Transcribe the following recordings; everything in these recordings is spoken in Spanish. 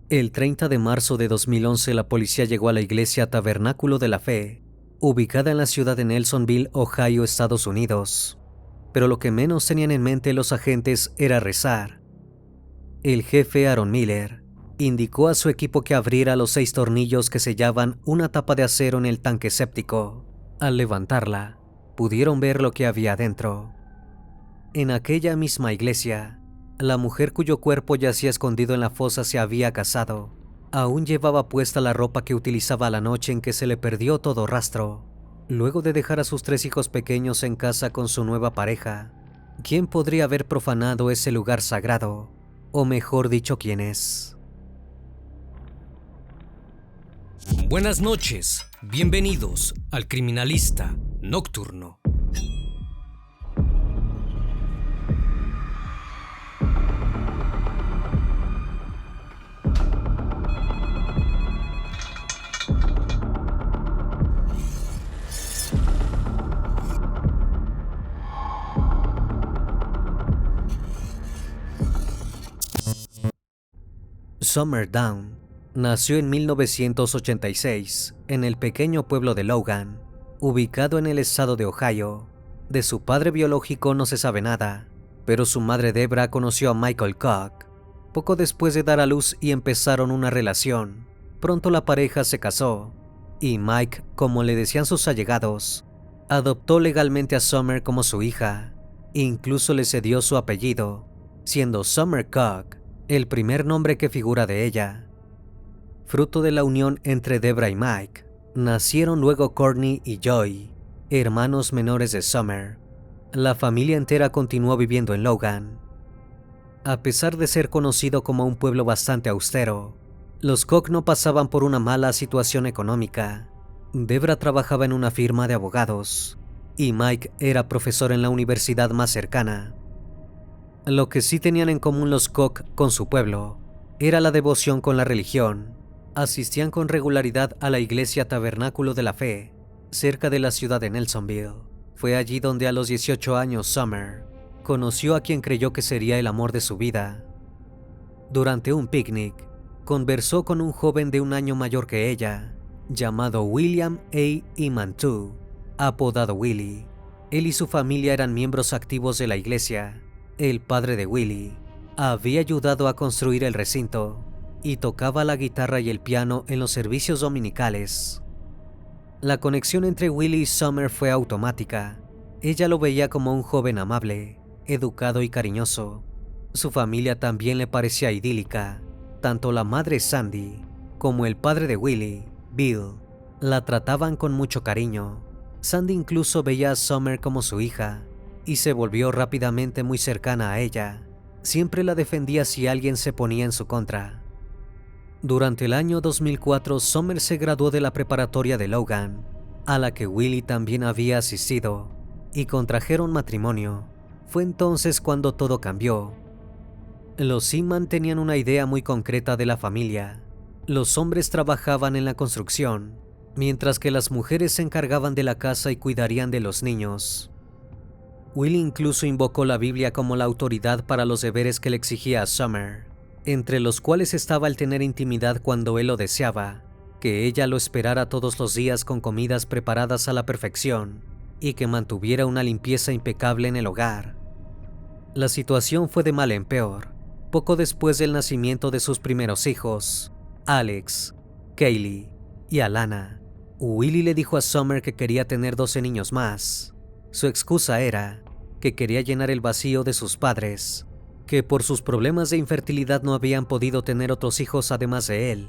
El 30 de marzo de 2011 la policía llegó a la iglesia Tabernáculo de la Fe, ubicada en la ciudad de Nelsonville, Ohio, Estados Unidos. Pero lo que menos tenían en mente los agentes era rezar. El jefe Aaron Miller indicó a su equipo que abriera los 6 tornillos que sellaban una tapa de acero en el tanque séptico. Al levantarla, pudieron ver lo que había dentro. En aquella misma iglesia, la mujer cuyo cuerpo yacía escondido en la fosa se había casado. Aún llevaba puesta la ropa que utilizaba la noche en que se le perdió todo rastro. Luego de dejar a sus 3 hijos pequeños en casa con su nueva pareja, ¿quién podría haber profanado ese lugar sagrado? O mejor dicho, ¿quién es? Buenas noches, bienvenidos al Criminalista Nocturno. Summer Dawn nació en 1986 en el pequeño pueblo de Logan, ubicado en el estado de Ohio. De su padre biológico no se sabe nada, pero su madre Debra conoció a Michael Koch poco después de dar a luz y empezaron una relación. Pronto la pareja se casó y Mike, como le decían sus allegados, adoptó legalmente a Summer como su hija. Incluso le cedió su apellido, siendo Summer Koch el primer nombre que figura de ella. Fruto de la unión entre Debra y Mike, nacieron luego Courtney y Joy, hermanos menores de Summer. La familia entera continuó viviendo en Logan. A pesar de ser conocido como un pueblo bastante austero, los Koch no pasaban por una mala situación económica. Debra trabajaba en una firma de abogados y Mike era profesor en la universidad más cercana. Lo que sí tenían en común los Koch con su pueblo era la devoción con la religión. Asistían con regularidad a la iglesia Tabernáculo de la Fe, cerca de la ciudad de Nelsonville. Fue allí donde a los 18 años Summer conoció a quien creyó que sería el amor de su vida. Durante un picnic, conversó con un joven de un año mayor que ella, llamado William A. Imantu, apodado Willie. Él y su familia eran miembros activos de la iglesia. El padre de Willie había ayudado a construir el recinto y tocaba la guitarra y el piano en los servicios dominicales. La conexión entre Willie y Summer fue automática. Ella lo veía como un joven amable, educado y cariñoso. Su familia también le parecía idílica. Tanto la madre Sandy como el padre de Willie, Bill, la trataban con mucho cariño. Sandy incluso veía a Summer como su hija y se volvió rápidamente muy cercana a ella. Siempre la defendía si alguien se ponía en su contra. Durante el año 2004, Summer se graduó de la preparatoria de Logan, a la que Willie también había asistido, y contrajeron matrimonio. Fue entonces cuando todo cambió. Los Seaman tenían una idea muy concreta de la familia. Los hombres trabajaban en la construcción, mientras que las mujeres se encargaban de la casa y cuidarían de los niños. Willie incluso invocó la Biblia como la autoridad para los deberes que le exigía a Summer, entre los cuales estaba el tener intimidad cuando él lo deseaba, que ella lo esperara todos los días con comidas preparadas a la perfección y que mantuviera una limpieza impecable en el hogar. La situación fue de mal en peor. Poco después del nacimiento de sus primeros hijos, Alex, Kaylee y Alana, Willie le dijo a Summer que quería tener 12 niños más. Su excusa era que quería llenar el vacío de sus padres, que por sus problemas de infertilidad no habían podido tener otros hijos además de él.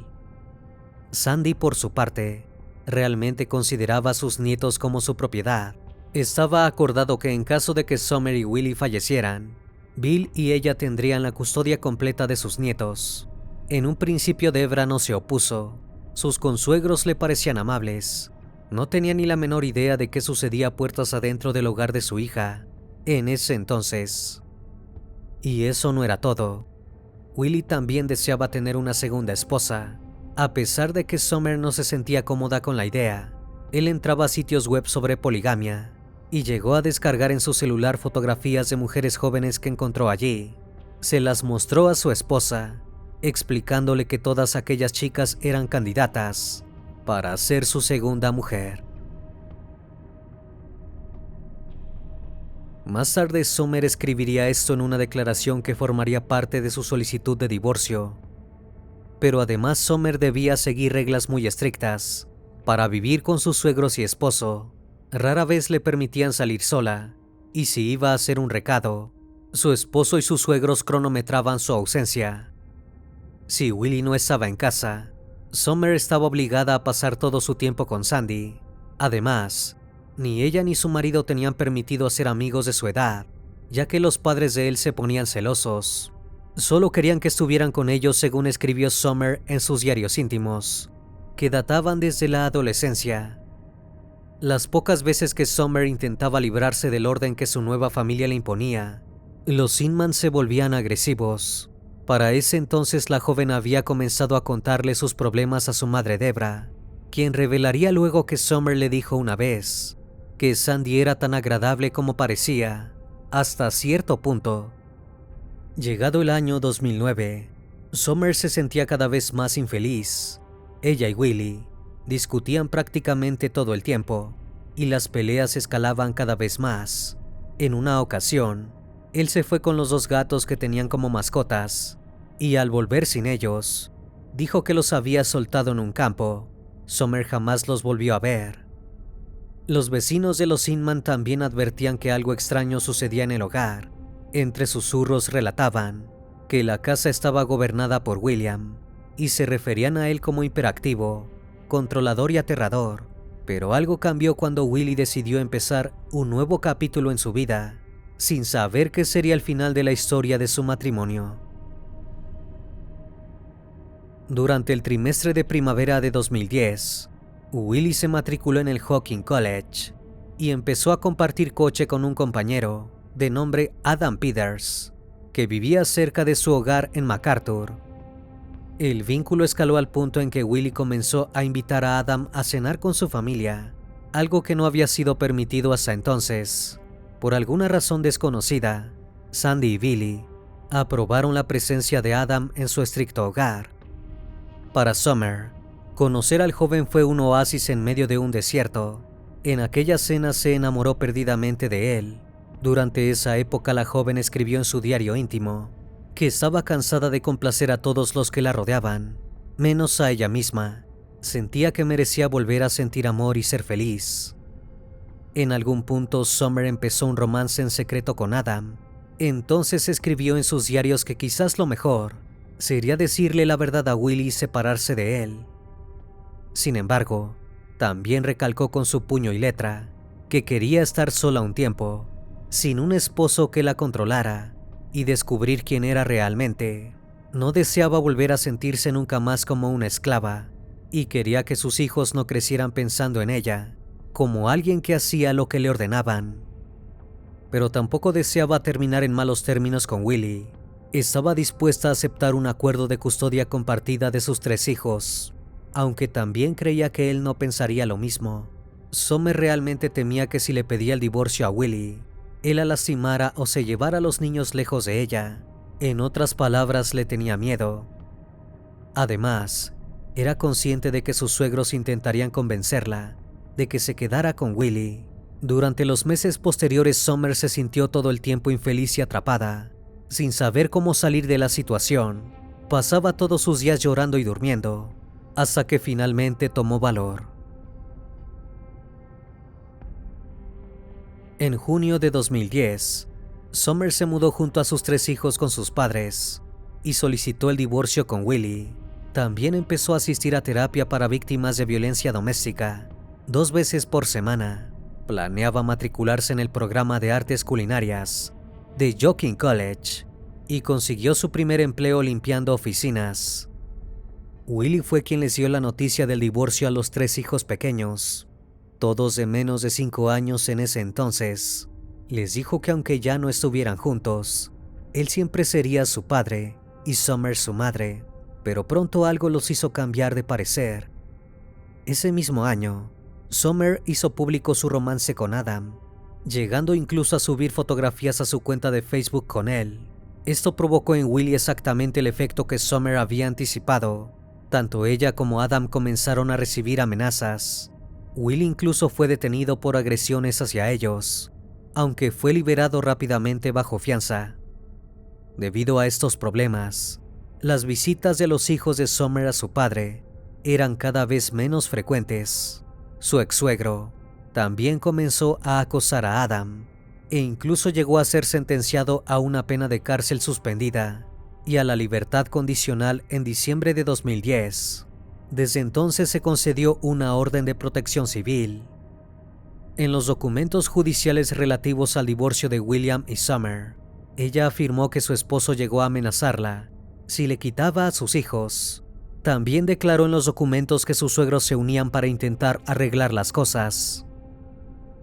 Sandy, por su parte, realmente consideraba a sus nietos como su propiedad. Estaba acordado que en caso de que Summer y Willie fallecieran, Bill y ella tendrían la custodia completa de sus nietos. En un principio Debra no se opuso. Sus consuegros le parecían amables. No tenía ni la menor idea de qué sucedía puertas adentro del hogar de su hija en ese entonces. Y eso no era todo. Willie también deseaba tener una segunda esposa. A pesar de que Summer no se sentía cómoda con la idea, él entraba a sitios web sobre poligamia y llegó a descargar en su celular fotografías de mujeres jóvenes que encontró allí. Se las mostró a su esposa explicándole que todas aquellas chicas eran candidatas para ser su segunda mujer. Más tarde, Summer escribiría esto en una declaración que formaría parte de su solicitud de divorcio. Pero además, Summer debía seguir reglas muy estrictas. Para vivir con sus suegros y esposo, rara vez le permitían salir sola, y si iba a hacer un recado, su esposo y sus suegros cronometraban su ausencia. Si Willie no estaba en casa, Summer estaba obligada a pasar todo su tiempo con Sandy. Además, ni ella ni su marido tenían permitido ser amigos de su edad, ya que los padres de él se ponían celosos. Solo querían que estuvieran con ellos, según escribió Summer en sus diarios íntimos, que databan desde la adolescencia. Las pocas veces que Summer intentaba librarse del orden que su nueva familia le imponía, los Inman se volvían agresivos. Para ese entonces, la joven había comenzado a contarle sus problemas a su madre Debra, quien revelaría luego que Summer le dijo una vez que Sandy era tan agradable como parecía, hasta cierto punto. Llegado el año 2009, Summer se sentía cada vez más infeliz. Ella y Willie discutían prácticamente todo el tiempo, y las peleas escalaban cada vez más. En una ocasión, él se fue con los 2 gatos que tenían como mascotas, y al volver sin ellos, dijo que los había soltado en un campo. Summer jamás los volvió a ver. Los vecinos de los Inman también advertían que algo extraño sucedía en el hogar. Entre susurros relataban que la casa estaba gobernada por William, y se referían a él como hiperactivo, controlador y aterrador. Pero algo cambió cuando Willie decidió empezar un nuevo capítulo en su vida, sin saber qué sería el final de la historia de su matrimonio. Durante el trimestre de primavera de 2010, Willie se matriculó en el Hawking College y empezó a compartir coche con un compañero de nombre Adam Peters, que vivía cerca de su hogar en MacArthur. El vínculo escaló al punto en que Willie comenzó a invitar a Adam a cenar con su familia, algo que no había sido permitido hasta entonces. Por alguna razón desconocida, Sandy y Billy aprobaron la presencia de Adam en su estricto hogar. Para Summer, conocer al joven fue un oasis en medio de un desierto. En aquella cena se enamoró perdidamente de él. Durante esa época, la joven escribió en su diario íntimo que estaba cansada de complacer a todos los que la rodeaban, menos a ella misma. Sentía que merecía volver a sentir amor y ser feliz. En algún punto, Summer empezó un romance en secreto con Adam. Entonces escribió en sus diarios que quizás lo mejor sería decirle la verdad a Willie y separarse de él. Sin embargo, también recalcó con su puño y letra que quería estar sola un tiempo, sin un esposo que la controlara, y descubrir quién era realmente. No deseaba volver a sentirse nunca más como una esclava, y quería que sus hijos no crecieran pensando en ella como alguien que hacía lo que le ordenaban. Pero tampoco deseaba terminar en malos términos con Willie. Estaba dispuesta a aceptar un acuerdo de custodia compartida de sus 3 hijos, aunque también creía que él no pensaría lo mismo. Summer realmente temía que si le pedía el divorcio a Willie, él la lastimara o se llevara a los niños lejos de ella. En otras palabras, le tenía miedo. Además, era consciente de que sus suegros intentarían convencerla de que se quedara con Willie. Durante los meses posteriores, Summer se sintió todo el tiempo infeliz y atrapada, sin saber cómo salir de la situación. Pasaba todos sus días llorando y durmiendo, hasta que finalmente tomó valor. En junio de 2010, Summer se mudó junto a sus 3 hijos con sus padres y solicitó el divorcio con Willie. También empezó a asistir a terapia para víctimas de violencia doméstica 2 veces por semana. Planeaba matricularse en el programa de artes culinarias de Hawking College y consiguió su primer empleo limpiando oficinas. Willie fue quien les dio la noticia del divorcio a los 3 hijos pequeños, todos de menos de 5 años en ese entonces. Les dijo que aunque ya no estuvieran juntos, él siempre sería su padre y Summer su madre, pero pronto algo los hizo cambiar de parecer. Ese mismo año, Summer hizo público su romance con Adam, llegando incluso a subir fotografías a su cuenta de Facebook con él. Esto provocó en Willie exactamente el efecto que Summer había anticipado. Tanto ella como Adam comenzaron a recibir amenazas. Willie incluso fue detenido por agresiones hacia ellos, aunque fue liberado rápidamente bajo fianza. Debido a estos problemas, las visitas de los hijos de Summer a su padre eran cada vez menos frecuentes. Su ex-suegro también comenzó a acosar a Adam e incluso llegó a ser sentenciado a una pena de cárcel suspendida y a la libertad condicional en diciembre de 2010. Desde entonces se concedió una orden de protección civil. En los documentos judiciales relativos al divorcio de William y Summer, ella afirmó que su esposo llegó a amenazarla si le quitaba a sus hijos. También declaró en los documentos que sus suegros se unían para intentar arreglar las cosas.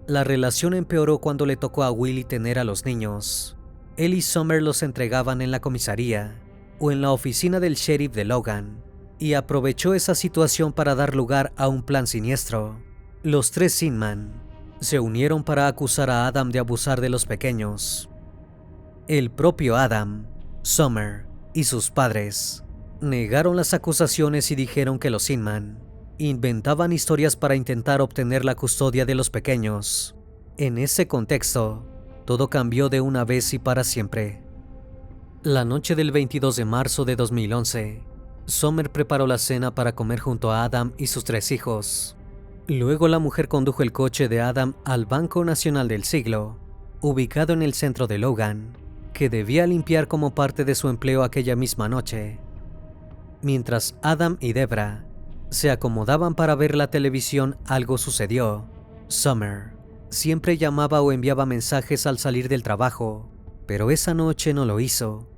La relación empeoró cuando le tocó a Willie tener a los niños. Él y Summer los entregaban en la comisaría o en la oficina del sheriff de Logan, y aprovechó esa situación para dar lugar a un plan siniestro. Los tres Sinman se unieron para acusar a Adam de abusar de los pequeños. El propio Adam, Summer y sus padres negaron las acusaciones y dijeron que los Sinman inventaban historias para intentar obtener la custodia de los pequeños. En ese contexto, todo cambió de una vez y para siempre. La noche del 22 de marzo de 2011, Summer preparó la cena para comer junto a Adam y sus tres hijos. Luego la mujer condujo el coche de Adam al Banco Nacional del Siglo, ubicado en el centro de Logan, que debía limpiar como parte de su empleo aquella misma noche. Mientras Adam y Debra se acomodaban para ver la televisión, algo sucedió. Summer siempre llamaba o enviaba mensajes al salir del trabajo, pero esa noche no lo hizo.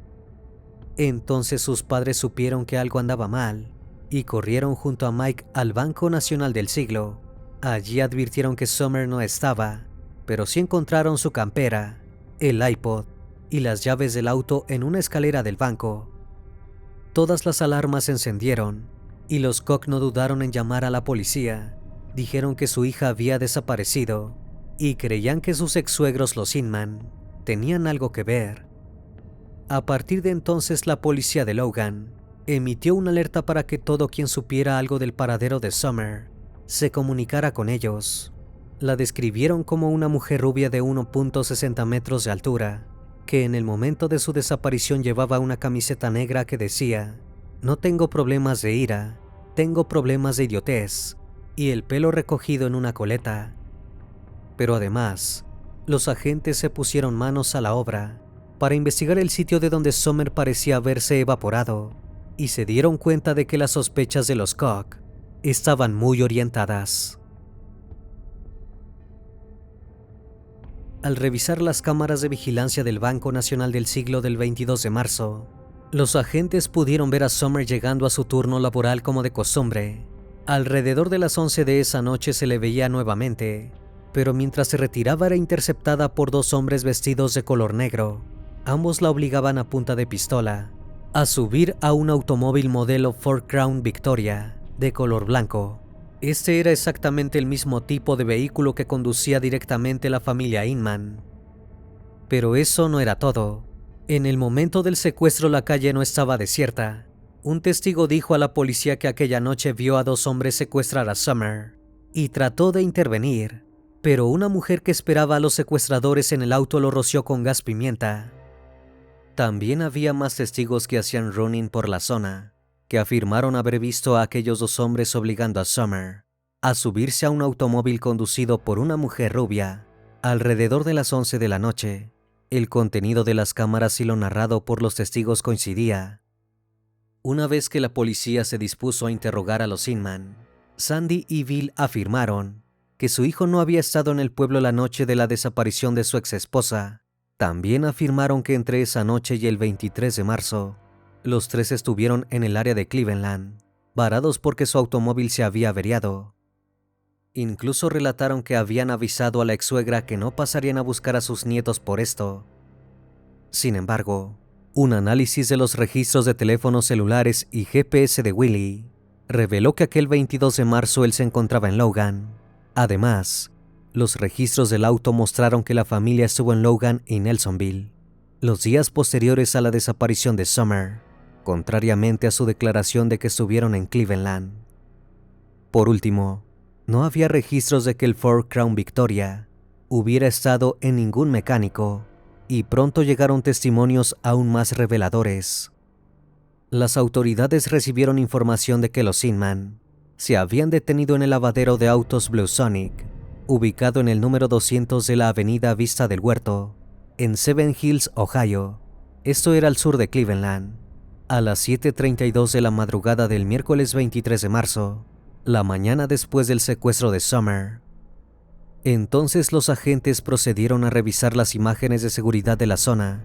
Entonces sus padres supieron que algo andaba mal y corrieron junto a Mike al Banco Nacional del Siglo. Allí advirtieron que Summer no estaba, pero sí encontraron su campera, el iPod y las llaves del auto en una escalera del banco. Todas las alarmas se encendieron y los Koch no dudaron en llamar a la policía. Dijeron que su hija había desaparecido y creían que sus ex-suegros, los Inman, tenían algo que ver. A partir de entonces, la policía de Logan emitió una alerta para que todo quien supiera algo del paradero de Summer se comunicara con ellos. La describieron como una mujer rubia de 1.60 metros de altura, que en el momento de su desaparición llevaba una camiseta negra que decía: "No tengo problemas de ira, tengo problemas de idiotez", y el pelo recogido en una coleta. Pero además, los agentes se pusieron manos a la obra para investigar el sitio de donde Summer parecía haberse evaporado, y se dieron cuenta de que las sospechas de los Koch estaban muy orientadas. Al revisar las cámaras de vigilancia del Banco Nacional del Siglo del 22 de marzo, los agentes pudieron ver a Summer llegando a su turno laboral como de costumbre. Alrededor de las 11 de esa noche se le veía nuevamente, pero mientras se retiraba era interceptada por dos hombres vestidos de color negro. Ambos la obligaban a punta de pistola a subir a un automóvil modelo Ford Crown Victoria de color blanco. Este era exactamente el mismo tipo de vehículo que conducía directamente la familia Inman. Pero eso no era todo. En el momento del secuestro la calle no estaba desierta. Un testigo dijo a la policía que aquella noche vio a dos hombres secuestrar a Summer y trató de intervenir, pero una mujer que esperaba a los secuestradores en el auto lo roció con gas pimienta. También había más testigos que hacían running por la zona, que afirmaron haber visto a aquellos dos hombres obligando a Summer a subirse a un automóvil conducido por una mujer rubia alrededor de las 11 de la noche. El contenido de las cámaras y lo narrado por los testigos coincidía. Una vez que la policía se dispuso a interrogar a los Inman, Sandy y Bill afirmaron que su hijo no había estado en el pueblo la noche de la desaparición de su ex esposa. También afirmaron que entre esa noche y el 23 de marzo, los tres estuvieron en el área de Cleveland, varados porque su automóvil se había averiado. Incluso relataron que habían avisado a la ex-suegra que no pasarían a buscar a sus nietos por esto. Sin embargo, un análisis de los registros de teléfonos celulares y GPS de Willie reveló que aquel 22 de marzo él se encontraba en Logan. Además, los registros del auto mostraron que la familia estuvo en Logan y Nelsonville. los días posteriores a la desaparición de Summer, contrariamente a su declaración de que estuvieron en Cleveland. Por último, no había registros de que el Ford Crown Victoria hubiera estado en ningún mecánico, y pronto llegaron testimonios aún más reveladores. Las autoridades recibieron información de que los Inman se habían detenido en el lavadero de autos Blue Sonic, ubicado en el número 200 de la avenida Vista del Huerto, en Seven Hills, Ohio. Esto era al sur de Cleveland, a las 7:32 de la madrugada del miércoles 23 de marzo, la mañana después del secuestro de Summer. Entonces los agentes procedieron a revisar las imágenes de seguridad de la zona,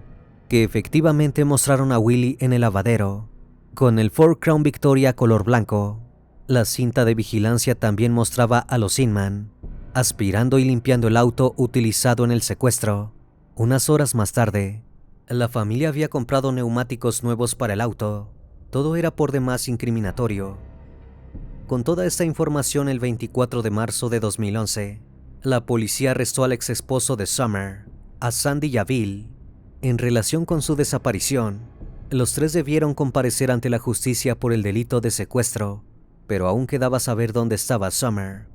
que efectivamente mostraron a Willie en el lavadero, con el Ford Crown Victoria color blanco. La cinta de vigilancia también mostraba a los Inman aspirando y limpiando el auto utilizado en el secuestro. Unas horas más tarde, la familia había comprado neumáticos nuevos para el auto. Todo era por demás incriminatorio. Con toda esta información, el 24 de marzo de 2011, la policía arrestó al ex esposo de Summer, a Sandy y a Bill. En relación con su desaparición, los tres debieron comparecer ante la justicia por el delito de secuestro, pero aún quedaba saber dónde estaba Summer.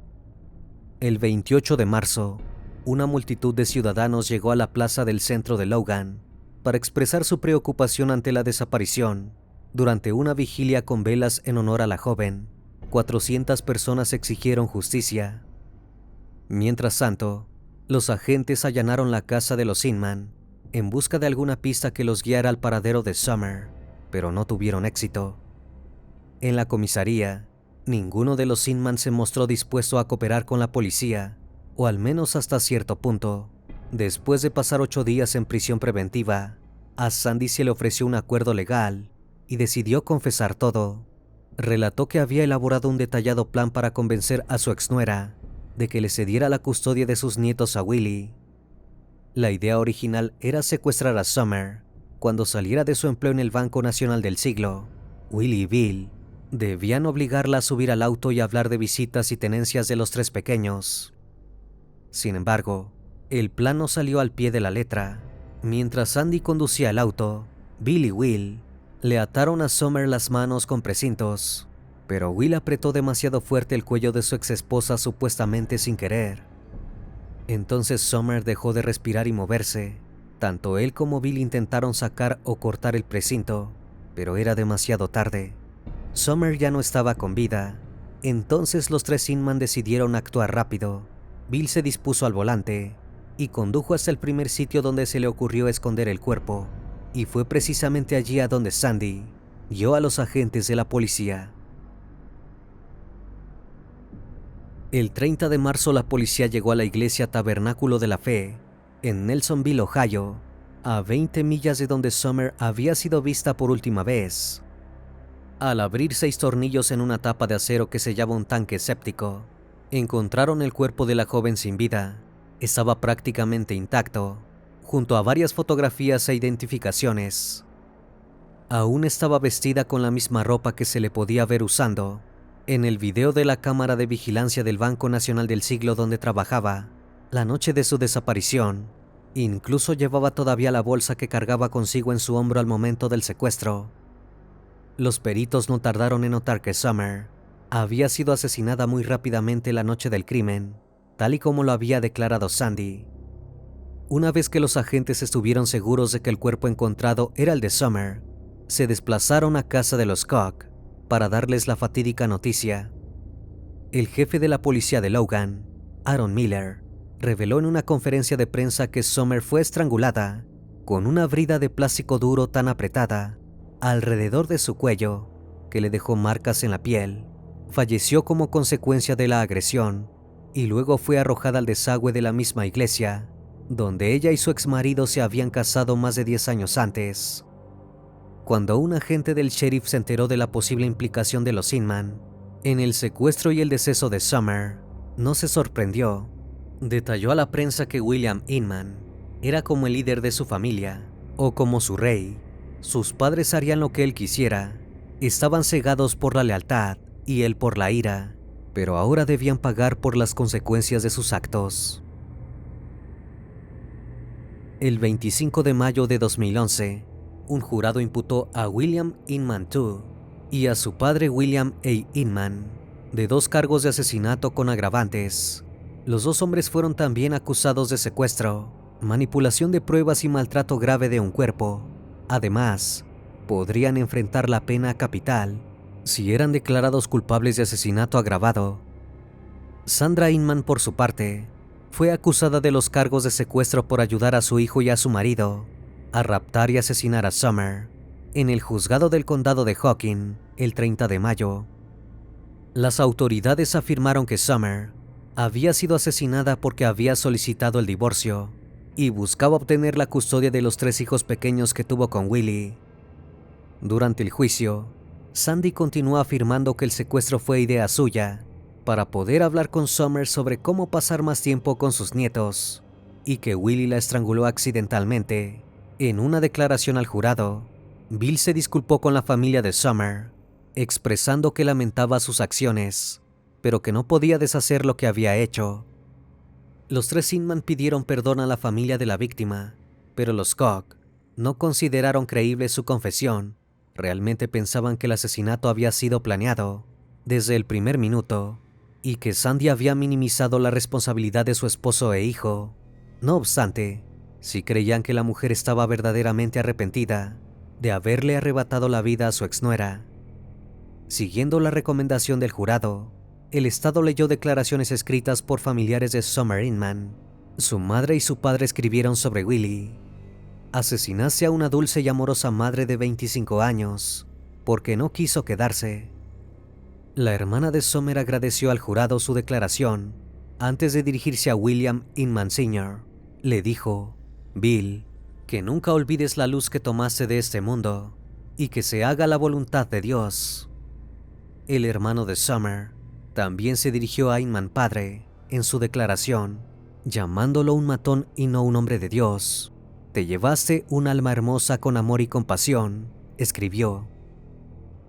El 28 de marzo, una multitud de ciudadanos llegó a la plaza del centro de Logan para expresar su preocupación ante la desaparición. Durante una vigilia con velas en honor a la joven, 400 personas exigieron justicia. Mientras tanto, los agentes allanaron la casa de los Inman en busca de alguna pista que los guiara al paradero de Summer, pero no tuvieron éxito. En la comisaría, ninguno de los Inman se mostró dispuesto a cooperar con la policía, o al menos hasta cierto punto. Después de pasar 8 días en prisión preventiva, a Sandy se le ofreció un acuerdo legal y decidió confesar todo. Relató que había elaborado un detallado plan para convencer a su exnuera de que le cediera la custodia de sus nietos a Willie. La idea original era secuestrar a Summer cuando saliera de su empleo en el Banco Nacional del Siglo. Willie y Bill debían obligarla a subir al auto y hablar de visitas y tenencias de los tres pequeños. Sin embargo, el plan no salió al pie de la letra. Mientras Sandy conducía el auto, Bill y Will le ataron a Summer las manos con precintos, pero Will apretó demasiado fuerte el cuello de su exesposa supuestamente sin querer. Entonces Summer dejó de respirar y moverse. Tanto él como Bill intentaron sacar o cortar el precinto, pero era demasiado tarde. Summer ya no estaba con vida. Entonces los tres Inman decidieron actuar rápido. Bill se dispuso al volante y condujo hasta el primer sitio donde se le ocurrió esconder el cuerpo, y fue precisamente allí a donde Sandy guió a los agentes de la policía. El 30 de marzo la policía llegó a la iglesia Tabernáculo de la Fe, en Nelsonville, Ohio, a 20 millas de donde Summer había sido vista por última vez. Al abrir 6 tornillos en una tapa de acero que sellaba un tanque séptico, encontraron el cuerpo de la joven sin vida. Estaba prácticamente intacto, junto a varias fotografías e identificaciones. Aún estaba vestida con la misma ropa que se le podía ver usando en el video de la cámara de vigilancia del Banco Nacional del Siglo donde trabajaba la noche de su desaparición. Incluso llevaba todavía la bolsa que cargaba consigo en su hombro al momento del secuestro. Los peritos no tardaron en notar que Summer había sido asesinada muy rápidamente la noche del crimen, tal y como lo había declarado Sandy. Una vez que los agentes estuvieron seguros de que el cuerpo encontrado era el de Summer, se desplazaron a casa de los Koch para darles la fatídica noticia. El jefe de la policía de Logan, Aaron Miller, reveló en una conferencia de prensa que Summer fue estrangulada con una brida de plástico duro tan apretada alrededor de su cuello que le dejó marcas en la piel. Falleció como consecuencia de la agresión y luego fue arrojada al desagüe de la misma iglesia, donde ella y su exmarido se habían casado más de 10 años antes. Cuando un agente del sheriff se enteró de la posible implicación de los Inman en el secuestro y el deceso de Summer, no se sorprendió. Detalló a la prensa que William Inman era como el líder de su familia, o como su rey. Sus padres harían lo que él quisiera. Estaban cegados por la lealtad y él por la ira, pero ahora debían pagar por las consecuencias de sus actos. El 25 de mayo de 2011, un jurado imputó a William Inman II y a su padre William A. Inman de 2 cargos de asesinato con agravantes. Los 2 hombres fueron también acusados de secuestro, manipulación de pruebas y maltrato grave de un cuerpo. Además, podrían enfrentar la pena capital si eran declarados culpables de asesinato agravado. Sandra Inman, por su parte, fue acusada de los cargos de secuestro por ayudar a su hijo y a su marido a raptar y asesinar a Summer en el juzgado del condado de Hocking el 30 de mayo. Las autoridades afirmaron que Summer había sido asesinada porque había solicitado el divorcio y buscaba obtener la custodia de los 3 hijos pequeños que tuvo con Willie. Durante el juicio, Sandy continuó afirmando que el secuestro fue idea suya para poder hablar con Summer sobre cómo pasar más tiempo con sus nietos, y que Willie la estranguló accidentalmente. En una declaración al jurado, Bill se disculpó con la familia de Summer, expresando que lamentaba sus acciones, pero que no podía deshacer lo que había hecho. Los 3 Inman pidieron perdón a la familia de la víctima, pero los Koch no consideraron creíble su confesión. Realmente pensaban que el asesinato había sido planeado desde el primer minuto y que Sandy había minimizado la responsabilidad de su esposo e hijo. No obstante, sí creían que la mujer estaba verdaderamente arrepentida de haberle arrebatado la vida a su exnuera. Siguiendo la recomendación del jurado, el Estado leyó declaraciones escritas por familiares de Summer Inman. Su madre y su padre escribieron sobre Willie. Asesinase a una dulce y amorosa madre de 25 años porque no quiso quedarse. La hermana de Summer agradeció al jurado su declaración. Antes de dirigirse a William Inman Sr., le dijo: Bill, que nunca olvides la luz que tomaste de este mundo y que se haga la voluntad de Dios. El hermano de Summer también se dirigió a Inman padre en su declaración, llamándolo un matón y no un hombre de Dios. Te llevaste un alma hermosa con amor y compasión, escribió.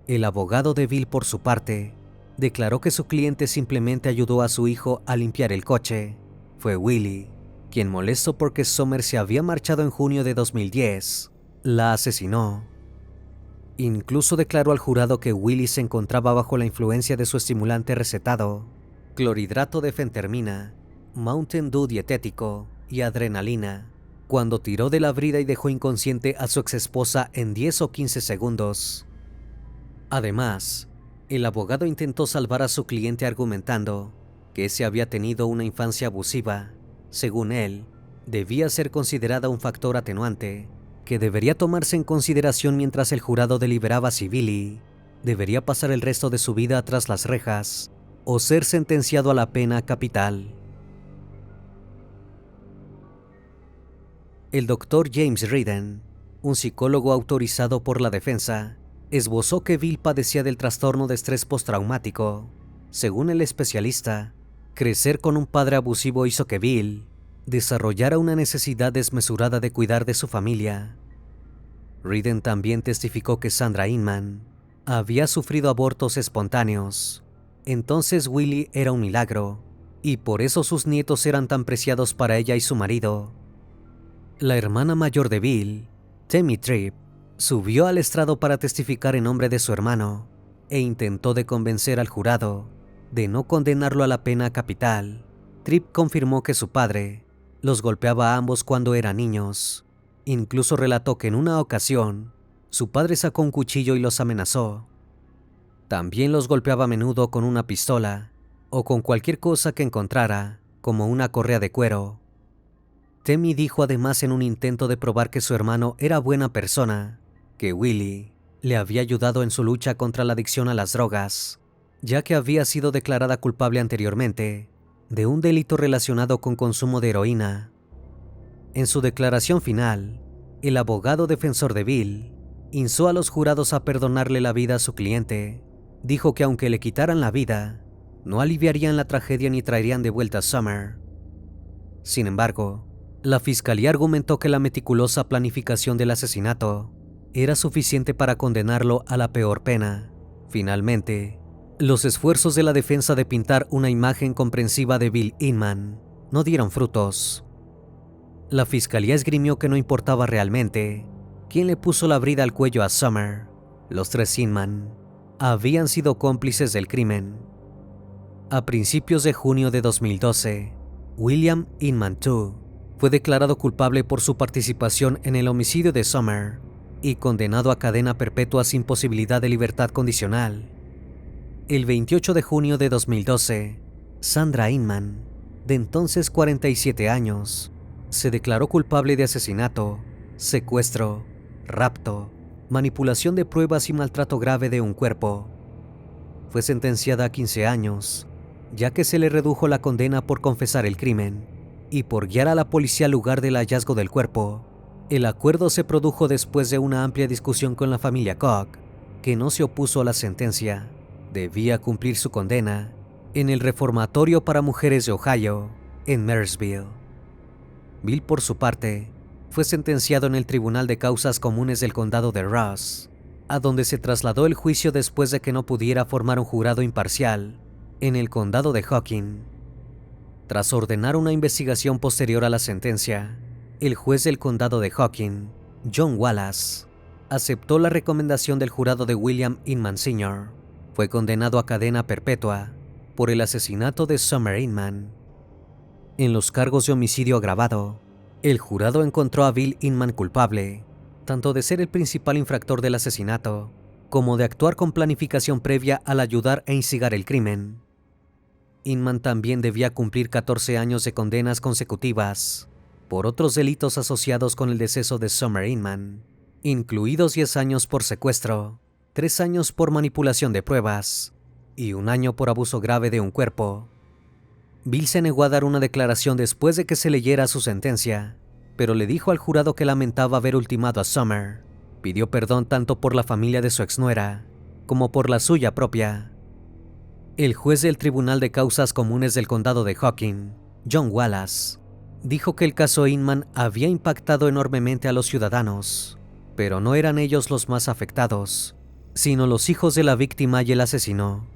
El abogado de Bill, por su parte, declaró que su cliente simplemente ayudó a su hijo a limpiar el coche. Fue Willie quien, molesto porque Summer se había marchado en junio de 2010, la asesinó. Incluso declaró al jurado que Willie se encontraba bajo la influencia de su estimulante recetado, clorhidrato de fentermina, Mountain Dew dietético y adrenalina, cuando tiró de la brida y dejó inconsciente a su exesposa en 10 o 15 segundos. Además, el abogado intentó salvar a su cliente argumentando que ese había tenido una infancia abusiva. Según él, debía ser considerada un factor atenuante que debería tomarse en consideración mientras el jurado deliberaba si Billy debería pasar el resto de su vida tras las rejas o ser sentenciado a la pena capital. El doctor James Reardon, un psicólogo autorizado por la defensa, esbozó que Bill padecía del trastorno de estrés postraumático. Según el especialista, crecer con un padre abusivo hizo que Bill desarrollara una necesidad desmesurada de cuidar de su familia. Reardon también testificó que Sandra Inman había sufrido abortos espontáneos. Entonces Willie era un milagro, y por eso sus nietos eran tan preciados para ella y su marido. La hermana mayor de Bill, Tammy Tripp, subió al estrado para testificar en nombre de su hermano e intentó de convencer al jurado de no condenarlo a la pena capital. Tripp confirmó que su padre los golpeaba a ambos cuando eran niños. Incluso relató que en una ocasión su padre sacó un cuchillo y los amenazó. También los golpeaba a menudo con una pistola o con cualquier cosa que encontrara, como una correa de cuero. Tammy dijo además, en un intento de probar que su hermano era buena persona, que Willie le había ayudado en su lucha contra la adicción a las drogas, ya que había sido declarada culpable anteriormente de un delito relacionado con consumo de heroína. En su declaración final, el abogado defensor de Bill instó a los jurados a perdonarle la vida a su cliente. Dijo que aunque le quitaran la vida, no aliviarían la tragedia ni traerían de vuelta a Summer. Sin embargo, la fiscalía argumentó que la meticulosa planificación del asesinato era suficiente para condenarlo a la peor pena. Finalmente, los esfuerzos de la defensa de pintar una imagen comprensiva de Bill Inman no dieron frutos. La fiscalía esgrimió que no importaba realmente quién le puso la brida al cuello a Summer. Los tres Inman habían sido cómplices del crimen. A principios de junio de 2012, William Inman II fue declarado culpable por su participación en el homicidio de Summer y condenado a cadena perpetua sin posibilidad de libertad condicional. El 28 de junio de 2012, Sandra Inman, de entonces 47 años, se declaró culpable de asesinato, secuestro, rapto, manipulación de pruebas y maltrato grave de un cuerpo. Fue sentenciada a 15 años, ya que se le redujo la condena por confesar el crimen y por guiar a la policía al lugar del hallazgo del cuerpo. El acuerdo se produjo después de una amplia discusión con la familia Koch, que no se opuso a la sentencia. Debía cumplir su condena en el reformatorio para mujeres de Ohio, en Marysville. Bill, por su parte, fue sentenciado en el Tribunal de Causas Comunes del Condado de Ross, a donde se trasladó el juicio después de que no pudiera formar un jurado imparcial en el Condado de Hocking. Tras ordenar una investigación posterior a la sentencia, el juez del Condado de Hocking, John Wallace, aceptó la recomendación del jurado de William Inman Sr. Fue condenado a cadena perpetua por el asesinato de Summer Inman. En los cargos de homicidio agravado, el jurado encontró a Bill Inman culpable, tanto de ser el principal infractor del asesinato, como de actuar con planificación previa al ayudar e instigar el crimen. Inman también debía cumplir 14 años de condenas consecutivas por otros delitos asociados con el deceso de Summer Inman, incluidos 10 años por secuestro, 3 años por manipulación de pruebas y 1 año por abuso grave de un cuerpo. Bill se negó a dar una declaración después de que se leyera su sentencia, pero le dijo al jurado que lamentaba haber ultimado a Summer. Pidió perdón tanto por la familia de su exnuera como por la suya propia. El juez del Tribunal de Causas Comunes del Condado de Hocking, John Wallace, dijo que el caso Inman había impactado enormemente a los ciudadanos, pero no eran ellos los más afectados, sino los hijos de la víctima y el asesino.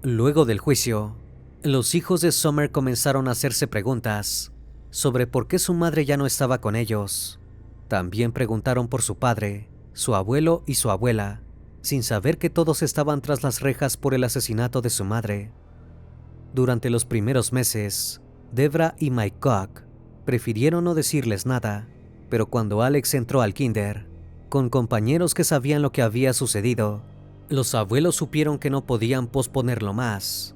Luego del juicio, los hijos de Summer comenzaron a hacerse preguntas sobre por qué su madre ya no estaba con ellos. También preguntaron por su padre, su abuelo y su abuela, sin saber que todos estaban tras las rejas por el asesinato de su madre. Durante los primeros meses, Debra y Mike Koch prefirieron no decirles nada, pero cuando Alex entró al kinder, con compañeros que sabían lo que había sucedido, los abuelos supieron que no podían posponerlo más.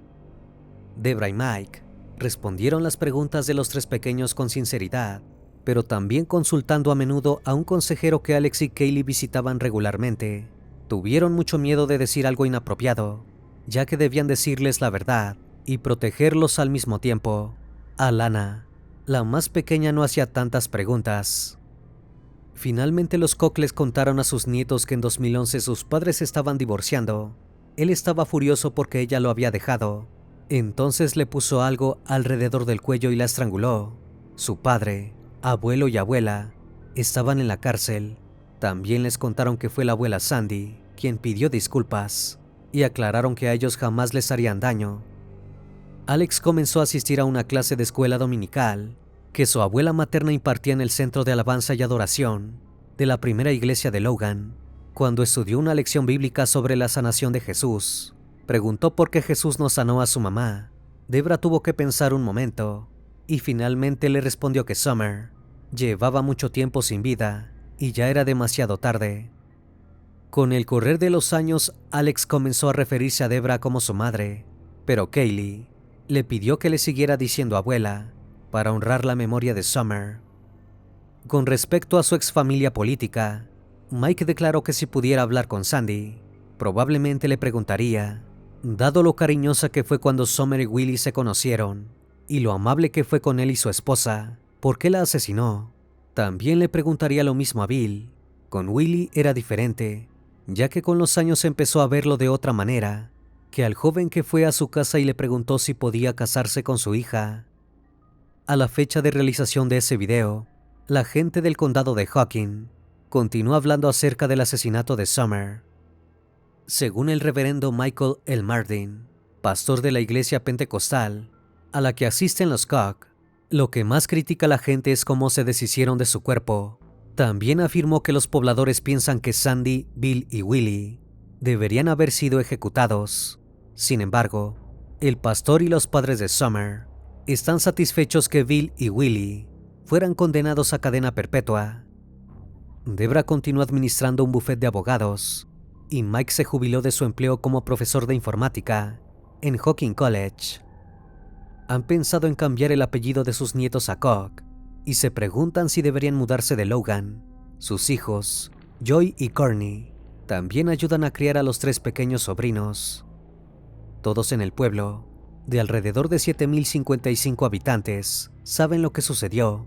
Debra y Mike respondieron las preguntas de los tres pequeños con sinceridad, pero también consultando a menudo a un consejero que Alex y Kaylee visitaban regularmente. Tuvieron mucho miedo de decir algo inapropiado, ya que debían decirles la verdad y protegerlos al mismo tiempo. Alana, la más pequeña, no hacía tantas preguntas. Finalmente los Koch les contaron a sus nietos que en 2011 sus padres estaban divorciando. Él estaba furioso porque ella lo había dejado. Entonces le puso algo alrededor del cuello y la estranguló. Su padre, abuelo y abuela estaban en la cárcel. También les contaron que fue la abuela Sandy quien pidió disculpas y aclararon que a ellos jamás les harían daño. Alex comenzó a asistir a una clase de escuela dominical que su abuela materna impartía en el Centro de Alabanza y Adoración de la primera iglesia de Logan. Cuando estudió una lección bíblica sobre la sanación de Jesús, preguntó por qué Jesús no sanó a su mamá. Debra tuvo que pensar un momento y finalmente le respondió que Summer llevaba mucho tiempo sin vida y ya era demasiado tarde. Con el correr de los años, Alex comenzó a referirse a Debra como su madre, pero Kaylee le pidió que le siguiera diciendo abuela para honrar la memoria de Summer. Con respecto a su exfamilia política, Mike declaró que si pudiera hablar con Sandy, probablemente le preguntaría, dado lo cariñosa que fue cuando Summer y Willie se conocieron, y lo amable que fue con él y su esposa, ¿por qué la asesinó? También le preguntaría lo mismo a Bill. Con Willie era diferente, ya que con los años empezó a verlo de otra manera, que al joven que fue a su casa y le preguntó si podía casarse con su hija. A la fecha de realización de ese video, la gente del condado de Hocking continúa hablando acerca del asesinato de Summer. Según el reverendo Michael L. Mardin, pastor de la iglesia pentecostal, a la que asisten los Koch, lo que más critica a la gente es cómo se deshicieron de su cuerpo. También afirmó que los pobladores piensan que Sandy, Bill y Willie deberían haber sido ejecutados. Sin embargo, el pastor y los padres de Summer están satisfechos que Bill y Willie fueran condenados a cadena perpetua. Debra continuó administrando un bufete de abogados y Mike se jubiló de su empleo como profesor de informática en Hawking College. Han pensado en cambiar el apellido de sus nietos a Koch y se preguntan si deberían mudarse de Logan. Sus hijos, Joy y Courtney, también ayudan a criar a los 3 pequeños sobrinos. Todos en el pueblo, de alrededor de 7,055 habitantes, saben lo que sucedió,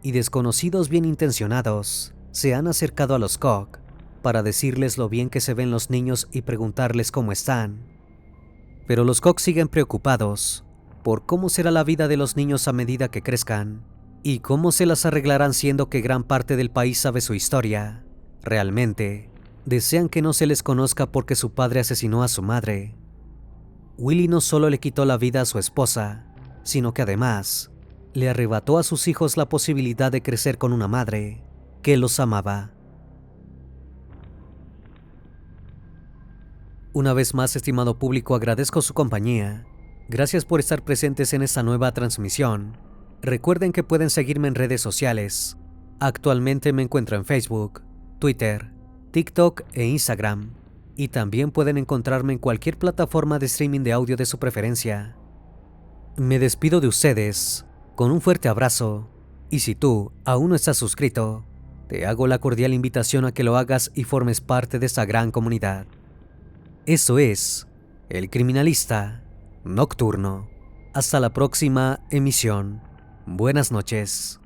y desconocidos bien intencionados se han acercado a los Koch para decirles lo bien que se ven los niños y preguntarles cómo están. Pero los Koch siguen preocupados por cómo será la vida de los niños a medida que crezcan y cómo se las arreglarán siendo que gran parte del país sabe su historia. Realmente, desean que no se les conozca porque su padre asesinó a su madre. Willie no solo le quitó la vida a su esposa, sino que además le arrebató a sus hijos la posibilidad de crecer con una madre que los amaba. Una vez más, estimado público, agradezco su compañía. Gracias por estar presentes en esta nueva transmisión. Recuerden que pueden seguirme en redes sociales. Actualmente me encuentro en Facebook, Twitter, TikTok e Instagram. Y también pueden encontrarme en cualquier plataforma de streaming de audio de su preferencia. Me despido de ustedes con un fuerte abrazo. Y si tú aún no estás suscrito, te hago la cordial invitación a que lo hagas y formes parte de esta gran comunidad. Eso es El Criminalista Nocturno. Hasta la próxima emisión. Buenas noches.